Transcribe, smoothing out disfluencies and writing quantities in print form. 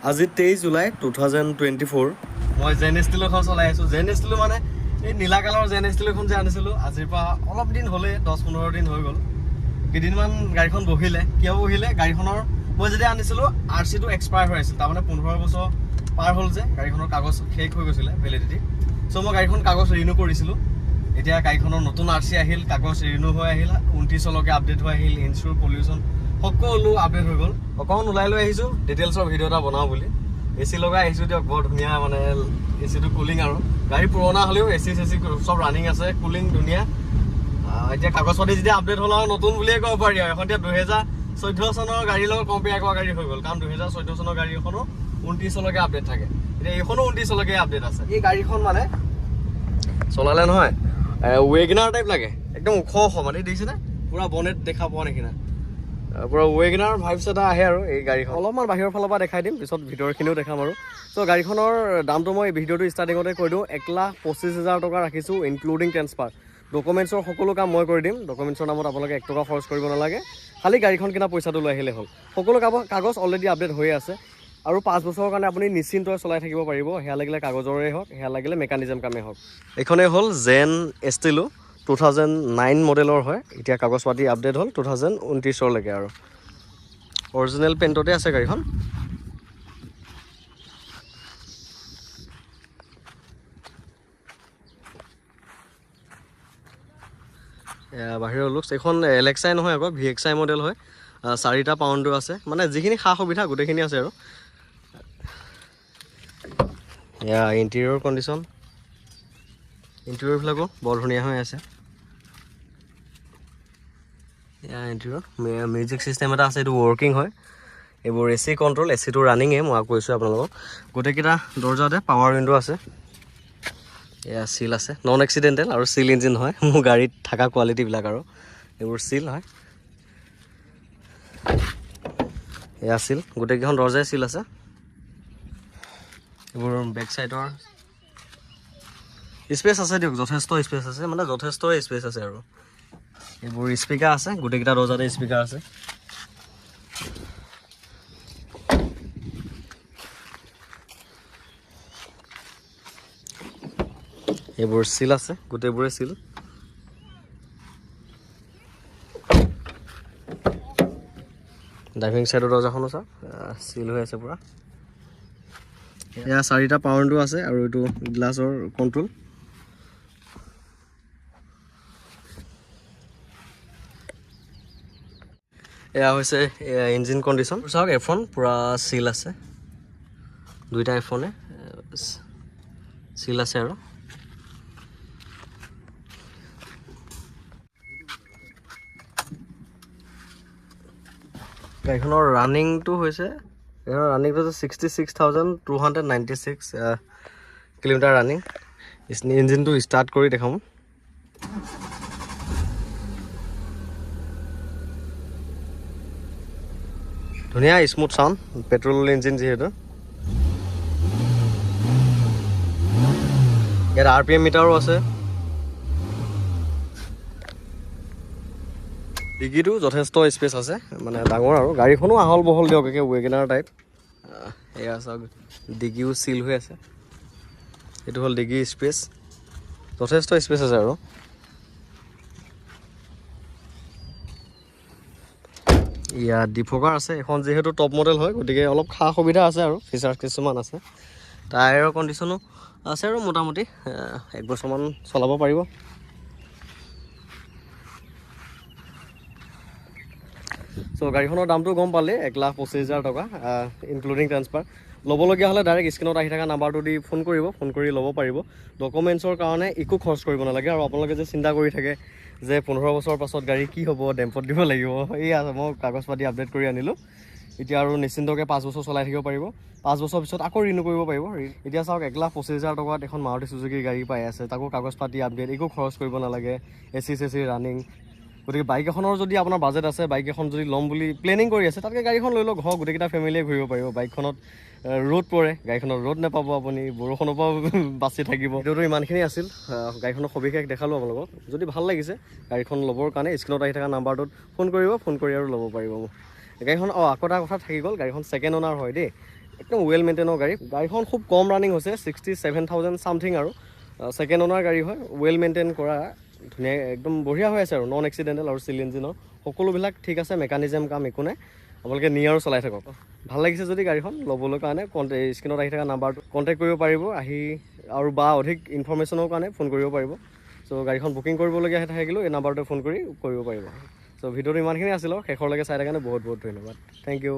আজি 23 জুলাই 2024 মই জেন ষ্টিলখন চলাই আছোঁ। জেন ষ্টিল মানে এই নীলা কালাৰৰ জেন ষ্টিলখন যে আনিছিলোঁ আজিৰ পৰা অলপ দিন হ'লে 10-15 দিন হৈ গ'ল। কেইদিনমান গাড়ীখন বহিলে, কিয় বহিলে? গাড়ীখনৰ মই যেতিয়া আনিছিলোঁ RC টো এক্সপায়াৰ হৈ আছিল, তাৰমানে 15 বছৰ পাৰ হ'ল যে গাড়ীখনৰ কাগজ শেষ হৈ গৈছিলে ভেলিডিটি। চ' মই গাড়ীখন কাগজ ৰিনিউ কৰিছিলোঁ। এতিয়া গাড়ীখনৰ নতুন RC আহিল, কাগজ ৰিনিউ হৈ আহিল, 29লৈকে আপডেট হৈ আহিল, ইঞ্চুৰ পলিউশ্যন সকলো আপডেট হৈ গ'ল। অকণমান ওলাই লৈ আহিছোঁ ডিটেইলছৰ ভিডিঅ' এটা বনাওঁ বুলি। AC লগাই আহিছোঁ দিয়ক, বৰ ধুনীয়া মানে AC টো কুলিং আৰু গাড়ী পুৰণা হ'লেও AC চব ৰানিং আছে, কুলিং ধুনীয়া। এতিয়া কাগজ পাতি যেতিয়া আপডেট হ'ল আৰু নতুন বুলিয়ে ক'ব পাৰি আৰু। এখন এতিয়া 2014 চনৰ গাড়ীৰ লগত কম্পেয়াৰ কৰা গাড়ী হৈ গ'ল, কাৰণ 2014 চনৰ গাড়ী এখনো 29লৈকে আপডেট থাকে। এতিয়া এইখনো 29লৈকে আপডেট আছে। এই গাড়ীখন মানে চলালে নহয় ৱেগনাৰ টাইপ লাগে, একদম ওখ মানে দেখিছেনে? পুৰা বনেট দেখা পোৱা নিচিনা, পুৰা ৱেগনাৰ ভাইবছ এটা আহে আৰু এই গাড়ীখন। অলপমান বাহিৰৰ ফালৰ পৰা দেখাই দিম, পিছত ভিতৰখিনিও দেখাম আৰু। চ' গাড়ীখনৰ দামটো মই ভিডিঅ'টো ষ্টাৰ্টিঙতে কৈ দিওঁ, 1,25,000 টকা ৰাখিছোঁ ইনক্লুডিং ট্ৰেন্সফাৰ। ডকুমেণ্টছৰ সকলো কাম মই কৰি দিম। ডকুমেণ্টছৰ নামত আপোনালোকে 1 টকা খৰচ কৰিব নালাগে, খালি গাড়ীখন কিনা পইচাটো লৈ আহিলে হ'ল। সকলো কাগজ অলৰেডি আপডেট হৈ আছে আৰু 5 বছৰৰ কাৰণে আপুনি নিশ্চিন্তৰে চলাই থাকিব পাৰিব। সেয়া লাগিলে কাগজৰে হওক, সেয়া লাগিলে মেকানিজম কামেই হওক। এইখনেই হ'ল জেন ষ্টিলো, 2009 মডেলৰ হয়। এতিয়া কাগজ পাতি আপডেট হ'ল 2029লৈকে আৰু অৰিজিনেল পেইণ্টতে আছে গাড়ীখন। বাহিৰৰ লুকছ। এইখন LXI নহয় আকৌ, VXI মডেল হয়। 4টা পাউণ্ডো আছে, মানে যিখিনি সা সুবিধা গোটেইখিনি আছে আৰু। এয়া ইণ্টেৰিয়ৰ কণ্ডিশ্যন, ইণ্টেৰিয়ৰবিলাকো বৰ ধুনীয়া হৈ আছে। এয়া ইণ্টেৰিয়ৰ, মিউজিক চিষ্টেম এটা আছে, এইটো ৱৰ্কিং হয়। এইবোৰ AC কণ্ট্ৰল, AC টো ৰানিঙে, মই কৈছোঁ আপোনালোকক। গোটেইকেইটা দৰ্জাতে পাৱাৰ উইণ্ডো আছে। এয়া চিল আছে, নন এক্সিডেণ্টেল আৰু চিল ইঞ্জিন হয় মোৰ গাড়ীত থকা কোৱালিটিবিলাক আৰু। এইবোৰ চিল হয়, এয়া চিল, গোটেইকেইখন দৰ্জাই চিল আছে। এইবোৰ বেক চাইডৰ স্পেচ আছে দিয়ক, যথেষ্ট স্পেচ আছে, মানে যথেষ্ট স্পেচ আছে আৰু। এইবোৰ স্পীকাৰ আছে, গোটেইকেইটা দৰ্জাতে স্পীকাৰ আছে। এইবোৰ চিল আছে, গোটেইবোৰে চিল। ড্ৰাইভিং চাইডৰ দৰ্জাখনো চাওক, চিল হৈ আছে পুৰা। এয়া 4টা পাৱাৰ উইণ্ডো আছে আৰু এইটো গ্লাছৰ কণ্ট্ৰল। এয়া হৈছে ইঞ্জিন কণ্ডিশ্যন চাওক, F1 পুৰা চিল আছে, 2টা F1-এ চিল আছে আৰু। গাড়ীখনৰ ৰানিংটো হৈছে 66,296 কিলোমিটাৰ ৰানিং। ইঞ্জিনটো ষ্টাৰ্ট কৰি দেখাম। ধুনীয়া স্মুথ চাউণ্ড, পেট্ৰল ইঞ্জিন যিহেতু। ইয়াত RPM মিটাৰো আছে। ডিগিটো যথেষ্ট স্পেচ আছে, মানে ডাঙৰ আৰু। গাড়ীখনো আহল বহল দিয়ক, একে ৱেগনাৰ টাইপ। এয়া চাওক, ডিগিও চিল হৈ আছে। এইটো হ'ল ডিগি স্পেচ, যথেষ্ট স্পেচ আছে আৰু। ইয়াত ডিফগাৰ আছে, এখন যিহেতু টপ মডেল হয় গতিকে অলপ সা সুবিধা আছে আৰু ফিচাৰ্ছ কিছুমান আছে। টায়াৰৰ কণ্ডিশ্যনো আছে আৰু মোটামুটি 1 বছৰমান চলাব পাৰিব। চ' গাড়ীখনৰ দামটো গম পালে, 1,25,000 টকা ইনক্লুডিং ট্ৰেন্সফাৰ। ল'বলগীয়া হ'লে ডাইৰেক্ট স্ক্ৰীণত আহি থকা নাম্বাৰটো দি ফোন কৰিব, ফোন কৰি ল'ব পাৰিব। ডকুমেণ্টছৰ কাৰণে একো খৰচ কৰিব নালাগে। আৰু আপোনালোকে যে চিন্তা কৰি থাকে যে 15 বছৰ পাছত গাড়ী কি হ'ব, ডেম্পত দিব লাগিব, এই মই কাগজ পাতি আপডেট কৰি আনিলোঁ। এতিয়া আৰু নিশ্চিন্তকৈ 5 বছৰ চলাই থাকিব পাৰিব। 5 বছৰ পিছত আকৌ ৰিনিউ কৰিব পাৰিব। এতিয়া চাওক, 1,25,000 টকাত এখন মাৰুতি চুজুকি গাড়ী পাই আছে, তাকো কাগজ পাতি আপডেট, একো খৰচ কৰিব নালাগে, AC ৰানিং। গতিকে বাইক এখনৰ যদি আপোনাৰ বাজেট আছে, বাইক এখন যদি ল'ম বুলি প্লেনিং কৰি আছে, তাতকৈ গাড়ীখন লৈ লওক, গোটেইকেইটা ফেমিলিয়ে ঘূৰিব পাৰিব। বাইকখনত ৰ'দ পৰে, গাড়ীখনত ৰ'দ নাপাব আপুনি, বৰষুণৰ পৰাও বাচি থাকিব। ভিডিঅ'টো ইমানখিনি আছিল, গাড়ীখনৰ সবিশেষ দেখালোঁ আপোনালোকক। যদি ভাল লাগিছে গাড়ীখন ল'বৰ কাৰণে স্ক্ৰীণত আহি থকা নাম্বাৰটোত ফোন কৰিব, ফোন কৰি আৰু ল'ব পাৰিব। গাড়ীখন আকৌ এটা কথা থাকি গ'ল, গাড়ীখন ছেকেণ্ড অ'নাৰ হয় দেই। একদম ৱেল মেইনটেইনৰ গাড়ী। গাড়ীখন খুব কম ৰানিং হৈছে, 67,000 ছামথিং আৰু ছেকেণ্ড অ'নাৰ গাড়ী হয়, ৱেল মেইনটেইন কৰা, ধুনীয়া একদম বঢ়িয়া হৈ আছে আৰু নন এক্সিডেণ্টেল আৰু চিল ইঞ্জিনৰ সকলোবিলাক ঠিক আছে, মেকানিজম কাম একো নাই। আপোনালোকে নি আৰু চলাই থাকক। ভাল লাগিছে যদি গাড়ীখন ল'বলৈ কাৰণে স্ক্ৰীনত আহি থকা নাম্বাৰটো কণ্টেক্ট কৰিব পাৰিব আহি, আৰু বা অধিক ইনফৰ্মেশ্যনৰ কাৰণে ফোন কৰিব পাৰিব। চ' গাড়ীখন বুকিং কৰিবলগীয়া থাকিলেও এই নাম্বাৰটোৱে ফোন কৰিব পাৰিব। চ' ভিডিঅ'টো ইমানখিনি আছিল, শেষলৈকে চাই থকাৰ কাৰণে বহুত বহুত ধন্যবাদ। Thank U.